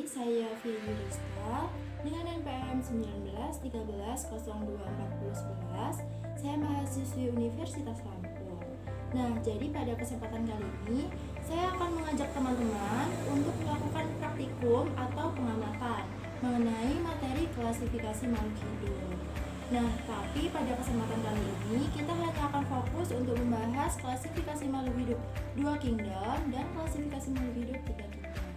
saya Fia Yudhista dengan NPM 191313024011. Saya mahasiswi Universitas Lampung. Nah, jadi pada kesempatan kali ini saya akan mengajak teman-teman untuk melakukan praktikum atau pengamatan mengenai materi klasifikasi makhluk hidup. Nah, tapi pada kesempatan kali ini kita hanya akan fokus untuk membahas klasifikasi makhluk hidup 2 kingdom dan klasifikasi makhluk hidup 3 kingdom.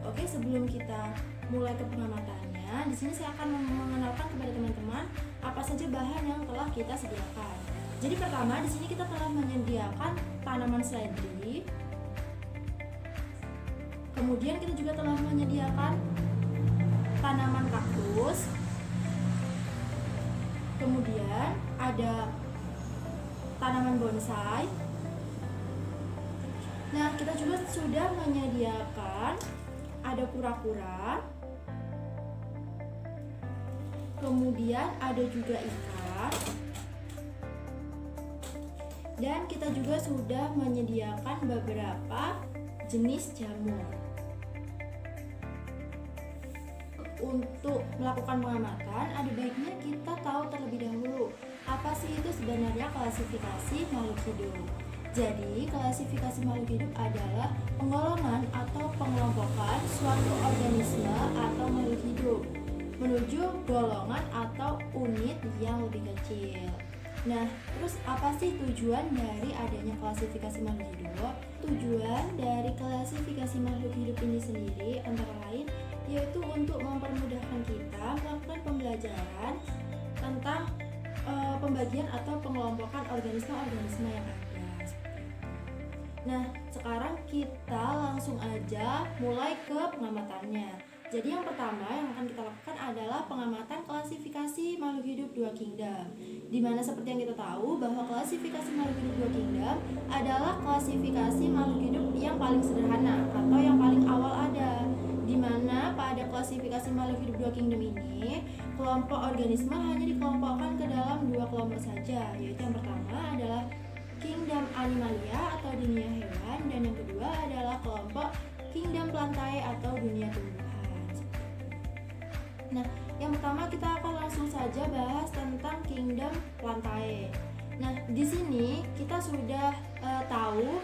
Oke, sebelum kita mulai ke pengamatannya, di sini saya akan mengenalkan kepada teman-teman apa saja bahan yang telah kita sediakan. Jadi pertama, di sini kita telah menyediakan tanaman seledri. Kemudian kita juga telah menyediakan tanaman kaktus. Kemudian ada tanaman bonsai. Nah, kita juga sudah menyediakan ada kura-kura. Kemudian ada juga ikan. Dan kita juga sudah menyediakan beberapa jenis jamur. Untuk melakukan pengamatan, ada baiknya kita tahu terlebih dahulu apa sih itu sebenarnya klasifikasi makhluk hidup. Jadi, klasifikasi makhluk hidup adalah penggolongan atau pengelompokan suatu organisme atau makhluk hidup menuju golongan atau unit yang lebih kecil. Nah, terus apa sih tujuan dari adanya klasifikasi makhluk hidup? Tujuan dari klasifikasi makhluk hidup ini sendiri antara lain yaitu untuk mempermudahkan kita melakukan pembelajaran tentang pembagian atau pengelompokan organisme-organisme yang ada. Nah, sekarang kita langsung aja mulai ke pengamatannya. Jadi yang pertama yang akan kita lakukan adalah pengamatan klasifikasi makhluk hidup 2 kingdom. Dimana seperti yang kita tahu bahwa klasifikasi makhluk hidup 2 kingdom adalah klasifikasi makhluk hidup yang paling sederhana atau yang paling awal ada. Dimana pada klasifikasi makhluk hidup 2 kingdom ini, kelompok organisme hanya dikelompokkan ke dalam 2 kelompok saja, yaitu yang pertama adalah kingdom animalia atau dunia hewan, dan yang kedua adalah kelompok kingdom plantae atau dunia tumbuhan. Nah, yang pertama kita akan langsung saja bahas tentang kingdom plantae. Nah, di sini kita sudah tahu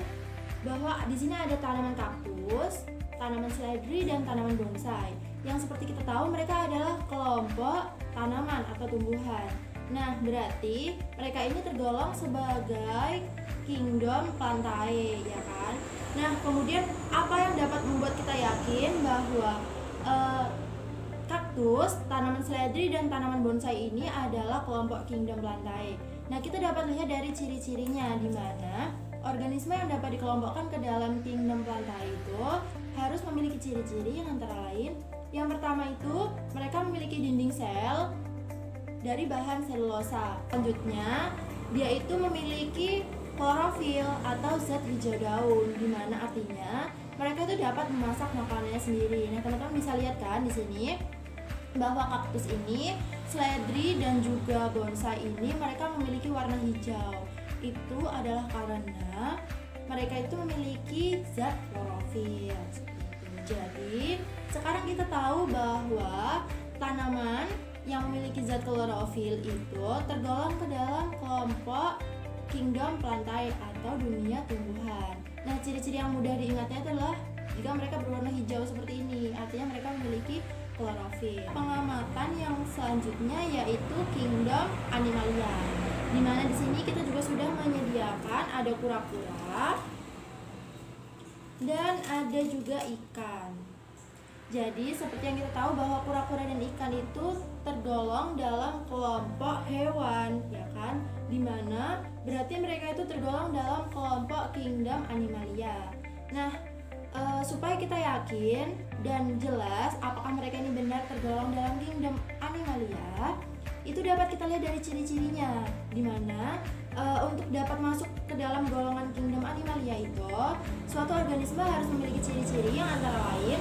bahwa di sini ada tanaman kaktus, tanaman seledri, dan tanaman bonsai. Yang seperti kita tahu mereka adalah kelompok tanaman atau tumbuhan. Nah, berarti mereka ini tergolong sebagai kingdom plantae, ya kan? Nah, kemudian apa yang dapat membuat kita yakin bahwa kaktus, tanaman seledri, dan tanaman bonsai ini adalah kelompok kingdom plantae? Nah, kita dapat lihat dari ciri-cirinya, di mana organisme yang dapat dikelompokkan ke dalam kingdom plantae itu harus memiliki ciri-ciri yang antara lain, yang pertama itu mereka memiliki dinding sel dari bahan selulosa. Selanjutnya, dia itu memiliki klorofil atau zat hijau daun, di mana artinya mereka itu dapat memasak makanannya sendiri. Nah, teman-teman bisa lihat kan di sini bahwa kaktus ini, seledri, dan juga bonsai ini mereka memiliki warna hijau. Itu adalah karena mereka itu memiliki zat klorofil. Jadi, sekarang kita tahu bahwa tanaman yang memiliki zat klorofil itu tergolong ke dalam kelompok kingdom plantae atau dunia tumbuhan. Nah, ciri-ciri yang mudah diingatnya adalah jika mereka berwarna hijau seperti ini, artinya mereka memiliki klorofil. Pengamatan yang selanjutnya yaitu kingdom animalia, di mana di sini kita juga sudah menyediakan ada kura-kura dan ada juga ikan. Jadi seperti yang kita tahu bahwa kura-kura dan ikan itu tergolong dalam kelompok hewan, ya kan? Dimana berarti mereka itu tergolong dalam kelompok kingdom animalia. Nah, supaya kita yakin dan jelas apakah mereka ini benar tergolong dalam kingdom animalia, itu dapat kita lihat dari ciri-cirinya. Dimana untuk dapat masuk ke dalam golongan kingdom animalia itu, suatu organisme harus memiliki ciri-ciri yang antara lain,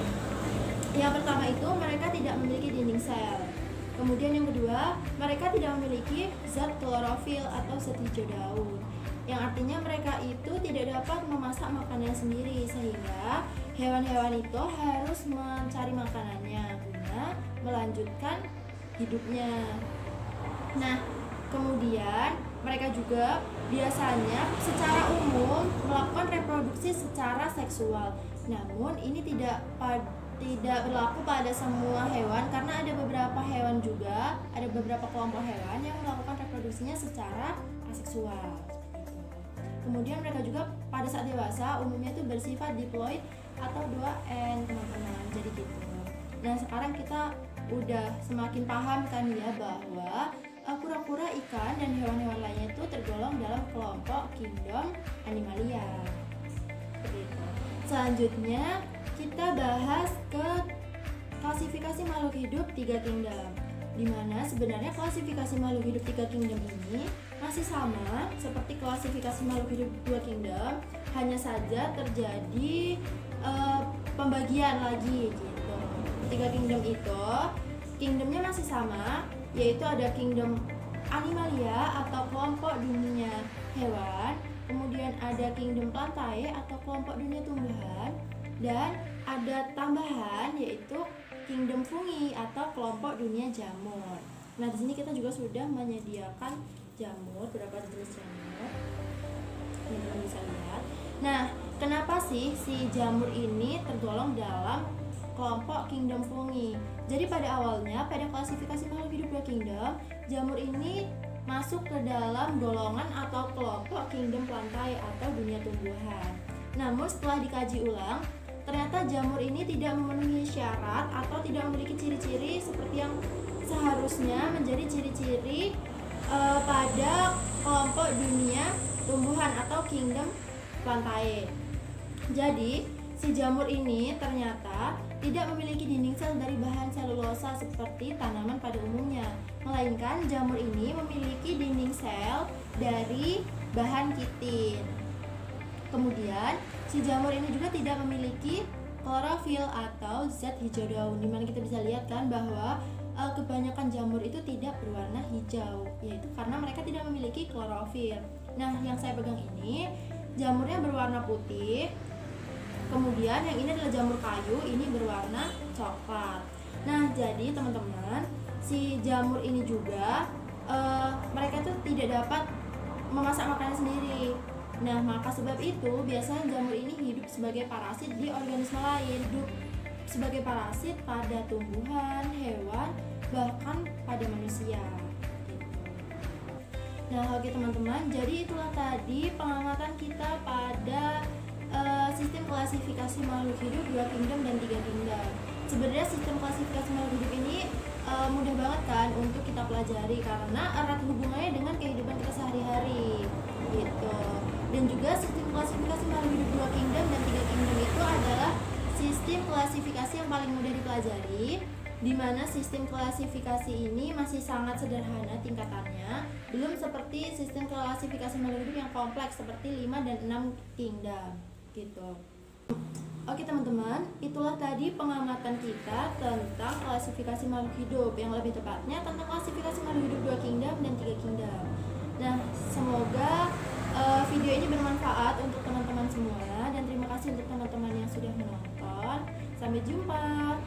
yang pertama itu mereka tidak memiliki dinding sel. Kemudian yang kedua, mereka tidak memiliki zat klorofil atau zat hijau daun. yang artinya mereka itu tidak dapat memasak makanan sendiri, sehingga hewan-hewan itu harus mencari makanannya guna melanjutkan hidupnya. Nah, kemudian mereka juga biasanya secara umum melakukan reproduksi secara seksual. Namun ini tidak berlaku pada semua hewan, karena ada beberapa hewan juga, ada beberapa kelompok hewan yang melakukan reproduksinya secara aseksual. Kemudian mereka juga pada saat dewasa umumnya itu bersifat diploid atau 2N, teman-teman. Jadi gitu. Nah, sekarang kita udah semakin paham kan ya bahwa kura-kura, ikan, dan hewan-hewan lainnya itu tergolong dalam kelompok kingdom Animalia. Begitu. Selanjutnya kita bahas ke klasifikasi makhluk hidup 3 kingdom, di mana sebenarnya klasifikasi makhluk hidup 3 kingdom ini masih sama seperti klasifikasi makhluk hidup 2 kingdom, hanya saja terjadi pembagian lagi gitu. 3 kingdom itu kingdomnya masih sama, yaitu ada kingdom Animalia atau kelompok dunia hewan, kemudian ada kingdom Plantae atau kelompok dunia tumbuhan, dan ada tambahan yaitu kingdom Fungi atau kelompok dunia jamur. Nah, di sini kita juga sudah menyediakan jamur, beberapa jenis jamur. Teman-teman bisa lihat. Nah, kenapa sih si jamur ini tergolong dalam kelompok kingdom Fungi? Jadi pada awalnya, pada klasifikasi makhluk hidup 2 kingdom, jamur ini masuk ke dalam golongan atau kelompok kingdom Plantae atau dunia tumbuhan. Namun setelah dikaji ulang, ternyata jamur ini tidak memenuhi syarat atau tidak memiliki ciri-ciri seperti yang seharusnya menjadi ciri-ciri pada kelompok dunia tumbuhan atau kingdom Plantae. Jadi, si jamur ini ternyata tidak memiliki dinding sel dari bahan selulosa seperti tanaman pada umumnya, melainkan jamur ini memiliki dinding sel dari bahan kitin. Kemudian, si jamur ini juga tidak memiliki klorofil atau zat hijau daun, dimana kita bisa lihat kan bahwa kebanyakan jamur itu tidak berwarna hijau, yaitu karena mereka tidak memiliki klorofil. Nah, yang saya pegang ini jamurnya berwarna putih. Kemudian yang ini adalah jamur kayu, ini berwarna coklat. Nah, jadi teman-teman, si jamur ini juga mereka tuh tidak dapat memasak makanan sendiri. Nah, maka sebab itu biasanya jamur ini hidup sebagai parasit di organisme lain, hidup sebagai parasit pada tumbuhan, hewan, bahkan pada manusia gitu. Nah, oke teman-teman, jadi itulah tadi pengamatan kita pada sistem klasifikasi makhluk hidup 2 kingdom dan 3 kingdom. Sebenarnya sistem klasifikasi makhluk hidup ini mudah banget kan untuk kita pelajari karena erat hubungannya dengan kehidupan kita sehari-hari gitu. Dan juga sistem klasifikasi makhluk hidup 2 kingdom dan 3 kingdom itu adalah sistem klasifikasi yang paling mudah dipelajari, di mana sistem klasifikasi ini masih sangat sederhana tingkatannya, belum seperti sistem klasifikasi makhluk hidup yang kompleks seperti 5 dan 6 kingdom gitu. Oke teman-teman, itulah tadi pengamatan kita tentang klasifikasi makhluk hidup, yang lebih tepatnya tentang klasifikasi makhluk hidup 2 kingdom dan 3 kingdom. Nah, semoga video ini bermanfaat untuk teman-teman semua, dan terima kasih untuk teman-teman yang sudah menonton. Sampai jumpa.